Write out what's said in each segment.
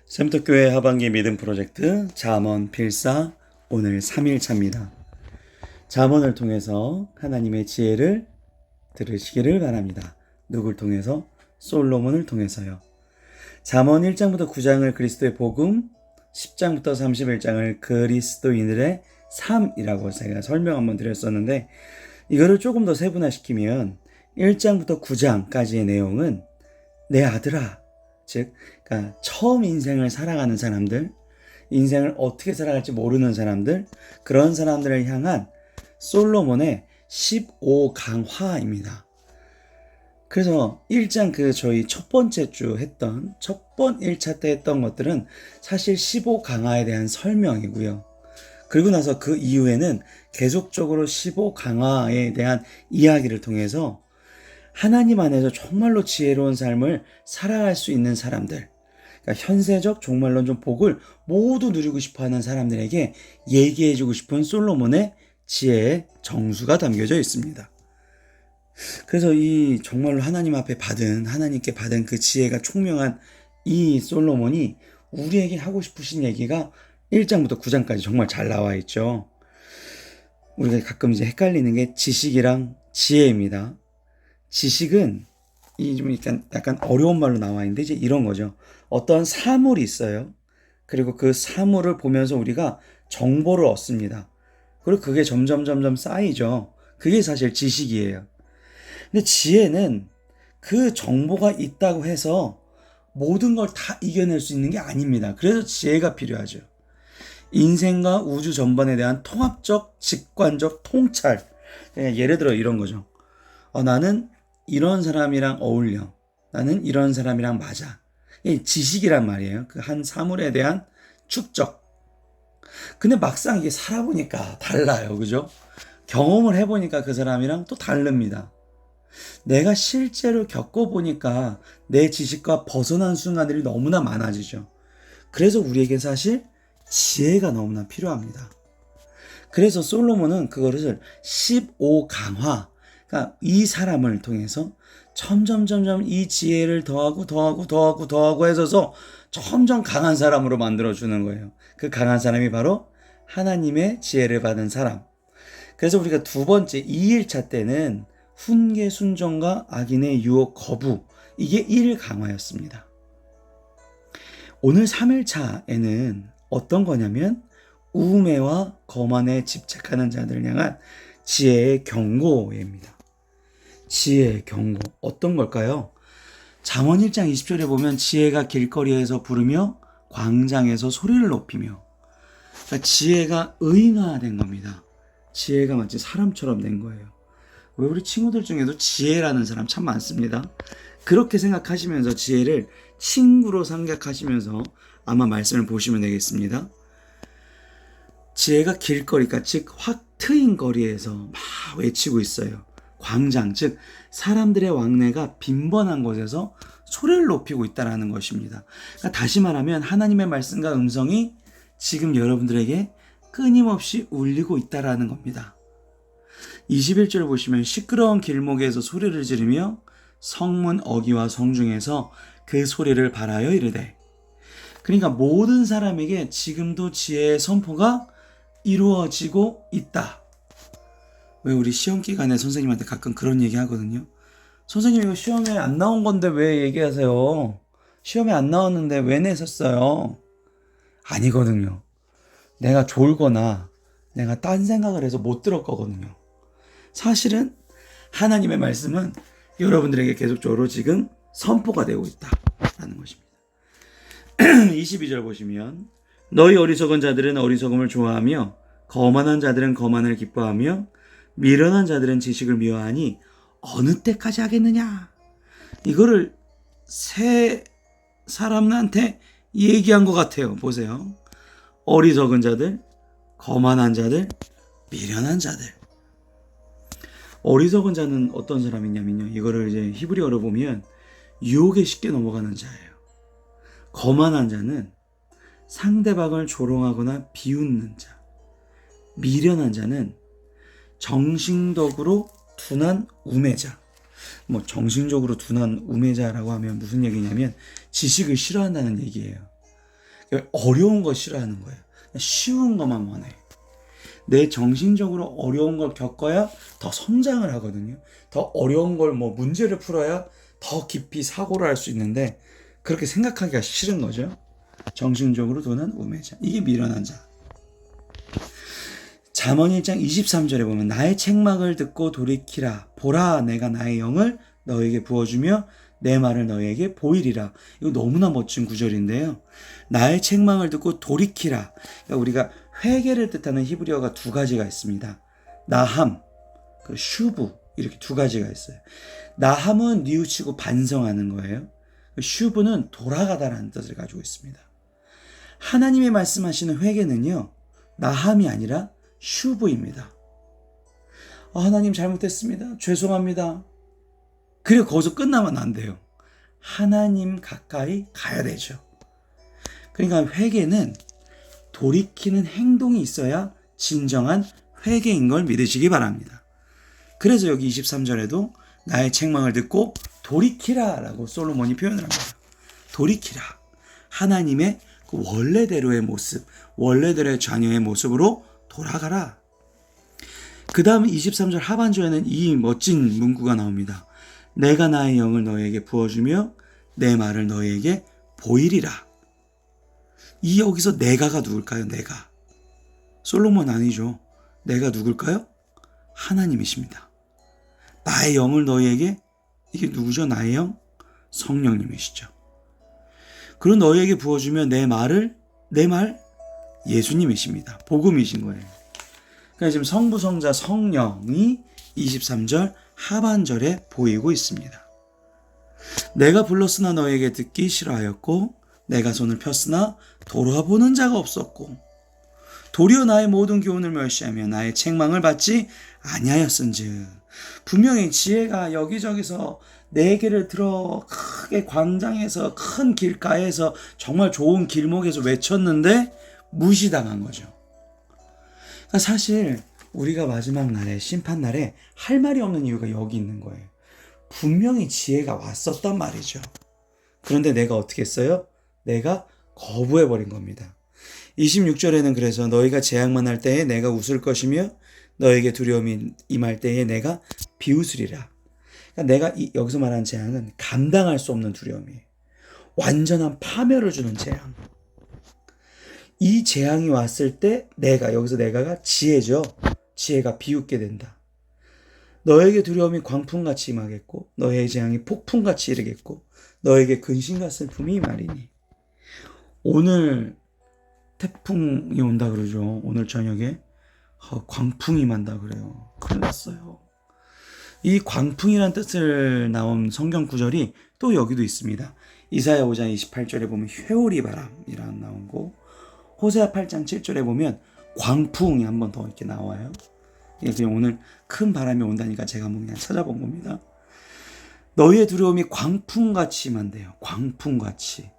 샘터교회 하반기 믿음 프로젝트 잠언 필사 오늘 3일차입니다. 잠언을 통해서 하나님의 지혜를 들으시기를 바랍니다. 누굴 통해서? 솔로몬을 통해서요. 잠언 1장부터 9장을 그리스도의 복음, 10장부터 31장을 그리스도인들의 삶이라고 제가 설명 한번 드렸었는데, 이거를 조금 더 세분화시키면 1장부터 9장까지의 내용은 내 아들아, 즉 그러니까 처음 인생을 살아가는 사람들, 인생을 어떻게 살아갈지 모르는 사람들, 그런 사람들을 향한 솔로몬의 15강화입니다. 그래서 1장 저희 첫 번째 주 했던 1차 때 했던 것들은 사실 15강화에 대한 설명이고요. 그리고 나서 그 이후에는 계속적으로 15강화에 대한 이야기를 통해서 하나님 안에서 정말로 지혜로운 삶을 살아갈 수 있는 사람들, 그러니까 현세적 종말론적 복을 모두 누리고 싶어하는 사람들에게 얘기해주고 싶은 솔로몬의 지혜의 정수가 담겨져 있습니다. 그래서 이 정말로 하나님 앞에 하나님께 받은 그 지혜가 총명한 이 솔로몬이 우리에게 하고 싶으신 얘기가 1장부터 9장까지 정말 잘 나와 있죠. 우리가 가끔 이제 헷갈리는 게 지식이랑 지혜입니다. 지식은 좀 약간 어려운 말로 나와 있는데 이제 이런 거죠. 어떤 사물이 있어요. 그리고 그 사물을 보면서 우리가 정보를 얻습니다. 그리고 그게 점점 쌓이죠. 그게 사실 지식이에요. 근데 지혜는 그 정보가 있다고 해서 모든 걸 다 이겨낼 수 있는 게 아닙니다. 그래서 지혜가 필요하죠. 인생과 우주 전반에 대한 통합적, 직관적 통찰. 예를 들어 이런 거죠. 나는 이런 사람이랑 어울려. 나는 이런 사람이랑 맞아. 이 지식이란 말이에요. 그 한 사물에 대한 축적. 근데 막상 이게 살아보니까 달라요. 그죠? 경험을 해보니까 그 사람이랑 또 다릅니다. 내가 실제로 겪어보니까 내 지식과 벗어난 순간들이 너무나 많아지죠. 그래서 우리에게 사실 지혜가 너무나 필요합니다. 그래서 솔로몬은 그거를 15강화, 그러니까 이 사람을 통해서 점점 이 지혜를 더하고 해서서 점점 강한 사람으로 만들어주는 거예요. 그 강한 사람이 바로 하나님의 지혜를 받은 사람. 그래서 우리가 두 번째 2일차 때는 훈계 순종과 악인의 유혹 거부, 이게 1강화였습니다. 오늘 3일차에는 어떤 거냐면 우매와 거만에 집착하는 자들을 향한 지혜의 경고입니다. 지혜의 경고. 어떤 걸까요? 잠언 1장 20절에 보면 지혜가 길거리에서 부르며 광장에서 소리를 높이며, 그러니까 지혜가 의인화된 겁니다. 지혜가 마치 사람처럼 된 거예요. 왜 우리 친구들 중에도 지혜라는 사람 참 많습니다. 그렇게 생각하시면서 지혜를 친구로 생각하시면서 아마 말씀을 보시면 되겠습니다. 지혜가 길거리가 즉 확 트인 거리에서 막 외치고 있어요. 광장, 즉 사람들의 왕래가 빈번한 곳에서 소리를 높이고 있다는 것입니다. 그러니까 다시 말하면 하나님의 말씀과 음성이 지금 여러분들에게 끊임없이 울리고 있다는 겁니다. 21절 보시면 시끄러운 길목에서 소리를 지르며 성문 어귀와 성중에서 그 소리를 발하여 이르되, 그러니까 모든 사람에게 지금도 지혜의 선포가 이루어지고 있다. 왜 우리 시험 기간에 선생님한테 가끔 그런 얘기 하거든요. 선생님 이거 시험에 안 나온 건데 왜 얘기하세요? 시험에 안 나왔는데 왜 내셨어요? 아니거든요. 내가 졸거나 내가 딴 생각을 해서 못 들을 거거든요. 사실은 하나님의 말씀은 여러분들에게 계속적으로 지금 선포가 되고 있다라는 것입니다. 22절 보시면 너희 어리석은 자들은 어리석음을 좋아하며 거만한 자들은 거만을 기뻐하며 미련한 자들은 지식을 미워하니 어느 때까지 하겠느냐. 이거를 세 사람한테 얘기한 것 같아요. 보세요. 어리석은 자들, 거만한 자들, 미련한 자들. 어리석은 자는 어떤 사람이냐면요, 이거를 이제 히브리어로 보면 유혹에 쉽게 넘어가는 자예요. 거만한 자는 상대방을 조롱하거나 비웃는 자. 미련한 자는 정신적으로 둔한 우매자. 정신적으로 둔한 우매자라고 하면 무슨 얘기냐면 지식을 싫어한다는 얘기예요. 어려운 거 싫어하는 거예요. 쉬운 것만 원해. 내 정신적으로 어려운 걸 겪어야 더 성장을 하거든요. 더 어려운 걸 문제를 풀어야 더 깊이 사고를 할 수 있는데 그렇게 생각하기가 싫은 거죠. 정신적으로 도는 우매자. 이게 미련한 자. 잠언 1장 23절에 보면 나의 책망을 듣고 돌이키라. 보라 내가 나의 영을 너에게 부어주며 내 말을 너에게 보이리라. 이거 너무나 멋진 구절인데요. 나의 책망을 듣고 돌이키라. 그러니까 우리가 회개를 뜻하는 히브리어가 두 가지가 있습니다. 나함, 그리고 슈브 이렇게 두 가지가 있어요. 나함은 뉘우치고 반성하는 거예요. 슈브는 돌아가다라는 뜻을 가지고 있습니다. 하나님이 말씀하시는 회개는요. 나함이 아니라 슈브입니다. 하나님 잘못했습니다. 죄송합니다. 그리고 거기서 끝나면 안 돼요. 하나님 가까이 가야 되죠. 그러니까 회개는 돌이키는 행동이 있어야 진정한 회개인 걸 믿으시기 바랍니다. 그래서 여기 23절에도 나의 책망을 듣고 돌이키라 라고 솔로몬이 표현을 합니다. 돌이키라. 하나님의 그 원래대로의 모습, 원래대로의 자녀의 모습으로 돌아가라. 그 다음 23절 하반절에는 이 멋진 문구가 나옵니다. 내가 나의 영을 너에게 부어주며 내 말을 너에게 보이리라. 이 여기서 내가가 누굴까요? 내가. 솔로몬 아니죠. 내가 누굴까요? 하나님이십니다. 나의 영을 너에게, 이게 누구죠? 나의 영? 성령님이시죠. 그리고 너에게 부어주며 내 말 예수님이십니다. 복음이신 거예요. 그러니까 지금 성부, 성자, 성령이 23절 하반절에 보이고 있습니다. 내가 불렀으나 너에게 듣기 싫어하였고 내가 손을 폈으나 돌아보는 자가 없었고 도리어 나의 모든 교훈을 멸시하며 나의 책망을 받지 아니하였은즉. 분명히 지혜가 여기저기서 네 개를 들어 크게 광장에서 큰 길가에서 정말 좋은 길목에서 외쳤는데 무시당한 거죠. 그러니까 사실 우리가 마지막 날에 심판날에 할 말이 없는 이유가 여기 있는 거예요. 분명히 지혜가 왔었단 말이죠. 그런데 내가 어떻게 했어요? 내가 거부해버린 겁니다. 26절에는 그래서 너희가 재앙만 할 때에 내가 웃을 것이며 너에게 두려움이 임할 때에 내가 비웃으리라. 그러니까 내가 여기서 말하는 재앙은 감당할 수 없는 두려움이에요. 완전한 파멸을 주는 재앙. 이 재앙이 왔을 때 여기서 내가가 지혜죠. 지혜가 비웃게 된다. 너에게 두려움이 광풍같이 임하겠고 너의 재앙이 폭풍같이 이르겠고 너에게 근심과 슬픔이 임하리니. 오늘 태풍이 온다 그러죠. 오늘 저녁에 광풍이 임한다 그래요. 큰일 났어요. 이 광풍이란 뜻을 나온 성경 구절이 또 여기도 있습니다. 이사야 5장 28절에 보면 회오리 바람이라는 나오고 호세아 8장 7절에 보면 광풍이 한 번 더 이렇게 나와요. 이게 그냥 오늘 큰 바람이 온다니까 제가 한번 그냥 찾아본 겁니다. 너희의 두려움이 광풍같이 임한대요. 광풍같이.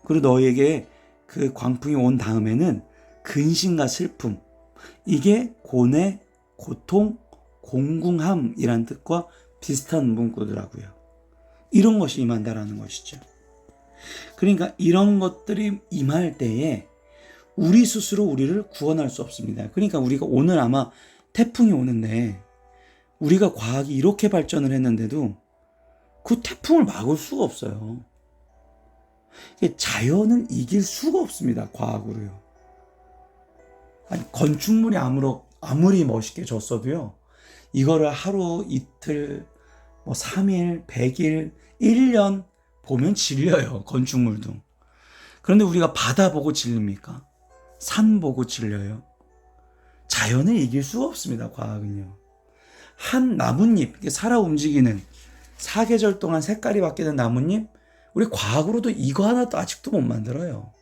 그리고 너희에게 그 광풍이 온 다음에는 근심과 슬픔, 이게 고뇌, 고통, 공궁함이란 뜻과 비슷한 문구더라고요. 이런 것이 임한다라는 것이죠. 그러니까 이런 것들이 임할 때에 우리 스스로 우리를 구원할 수 없습니다. 그러니까 우리가 오늘 아마 태풍이 오는데 우리가 과학이 이렇게 발전을 했는데도 그 태풍을 막을 수가 없어요. 자연을 이길 수가 없습니다. 과학으로요. 아니, 건축물이 아무리 멋있게 졌어도요. 이거를 하루, 이틀, 3일, 100일, 1년 보면 질려요. 건축물도. 그런데 우리가 바다 보고 질립니까? 산 보고 질려요. 자연을 이길 수가 없습니다. 과학은요. 한 나뭇잎, 살아 움직이는 사계절 동안 색깔이 바뀌는 나뭇잎, 우리 과학으로도 이거 하나도 아직도 못 만들어요.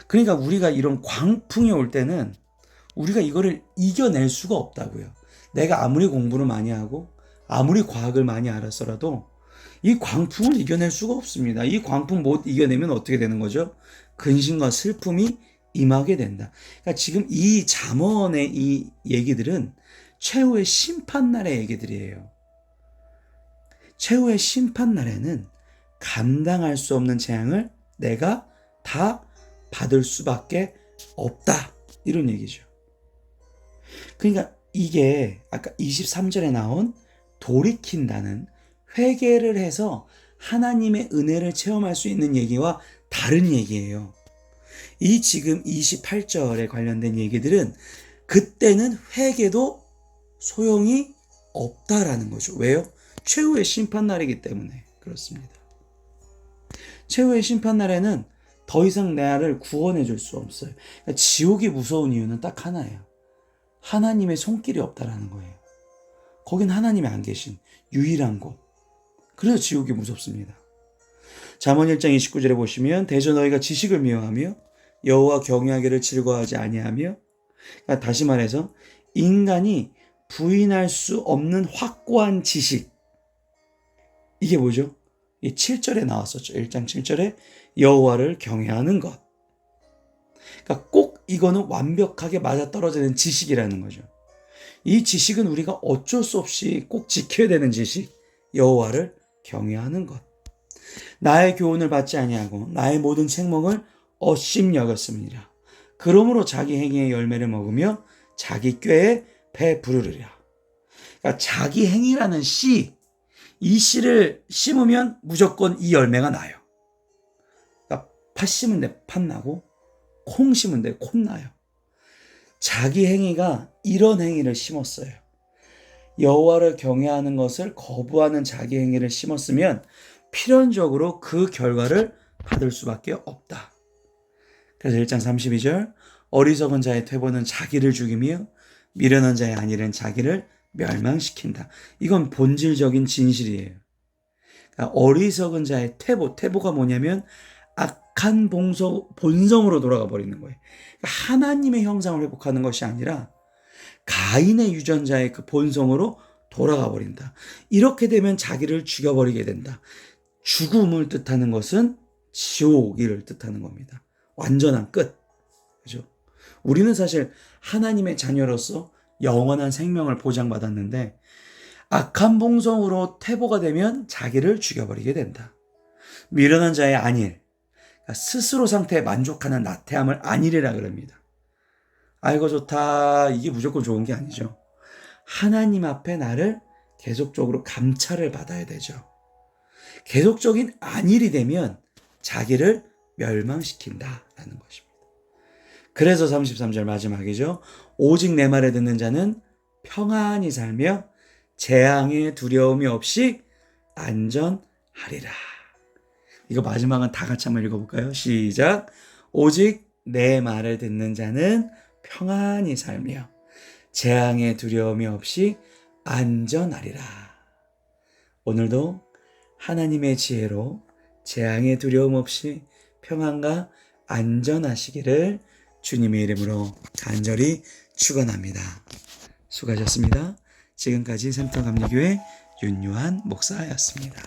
그러니까 우리가 이런 광풍이 올 때는 우리가 이거를 이겨낼 수가 없다고요. 내가 아무리 공부를 많이 하고 아무리 과학을 많이 알았어라도 이 광풍을 이겨낼 수가 없습니다. 이 광풍 못 이겨내면 어떻게 되는 거죠? 근심과 슬픔이 임하게 된다. 그러니까 지금 이 잠언의 이 얘기들은 최후의 심판날의 얘기들이에요. 최후의 심판날에는 감당할 수 없는 재앙을 내가 다 받을 수밖에 없다. 이런 얘기죠. 그러니까 이게 아까 23절에 나온 돌이킨다는, 회개를 해서 하나님의 은혜를 체험할 수 있는 얘기와 다른 얘기예요. 이 지금 28절에 관련된 얘기들은 그때는 회개도 소용이 없다라는 거죠. 왜요? 최후의 심판날이기 때문에 그렇습니다. 최후의 심판날에는 더 이상 나를 구원해 줄 수 없어요. 그러니까 지옥이 무서운 이유는 딱 하나예요. 하나님의 손길이 없다라는 거예요. 거긴 하나님이 안 계신 유일한 곳. 그래서 지옥이 무섭습니다. 잠언 1장 29절에 보시면 대저 너희가 지식을 미워하며 여호와 경외하기를 즐거워하지 아니하며, 그러니까 다시 말해서 인간이 부인할 수 없는 확고한 지식, 이게 뭐죠? 이 7절에 나왔었죠. 1장 7절에 여호와를 경외하는 것. 그러니까 꼭 이거는 완벽하게 맞아떨어지는 지식이라는 거죠. 이 지식은 우리가 어쩔 수 없이 꼭 지켜야 되는 지식, 여호와를 경외하는 것. 나의 교훈을 받지 아니하고 나의 모든 책망을 어심 여겼습니다. 그러므로 자기 행위의 열매를 먹으며 자기 꾀에 배 부르리라. 그러니까 자기 행위라는 씨, 이 씨를 심으면 무조건 이 열매가 나요. 그러니까 팥 심은 데 팥 나고 콩 심은 데 콩 나요. 자기 행위가 이런 행위를 심었어요. 여호와를 경외하는 것을 거부하는 자기 행위를 심었으면 필연적으로 그 결과를 받을 수밖에 없다. 그래서 1장 32절 어리석은 자의 퇴보는 자기를 죽이며 미련한 자의 안일은 자기를 멸망시킨다. 이건 본질적인 진실이에요. 그러니까 어리석은 자의 퇴보가 뭐냐면 악한 본성으로 돌아가 버리는 거예요. 그러니까 하나님의 형상을 회복하는 것이 아니라 가인의 유전자의 그 본성으로 돌아가 버린다. 이렇게 되면 자기를 죽여버리게 된다. 죽음을 뜻하는 것은 지옥을 뜻하는 겁니다. 완전한 끝. 그죠? 우리는 사실 하나님의 자녀로서 영원한 생명을 보장받았는데 악한 본성으로 퇴보가 되면 자기를 죽여버리게 된다. 미련한 자의 안일, 그러니까 스스로 상태에 만족하는 나태함을 안일이라 그럽니다. 아이고 좋다, 이게 무조건 좋은 게 아니죠. 하나님 앞에 나를 계속적으로 감찰을 받아야 되죠. 계속적인 안일이 되면 자기를 멸망시킨다라는 것입니다. 그래서 33절 마지막이죠. 오직 내 말을 듣는 자는 평안히 살며 재앙의 두려움이 없이 안전하리라. 이거 마지막은 다 같이 한번 읽어볼까요? 시작. 오직 내 말을 듣는 자는 평안히 살며 재앙의 두려움이 없이 안전하리라. 오늘도 하나님의 지혜로 재앙의 두려움 없이 평안과 안전하시기를 주님의 이름으로 간절히 축원합니다. 수고하셨습니다. 지금까지 샘터감리교회 윤요한 목사였습니다.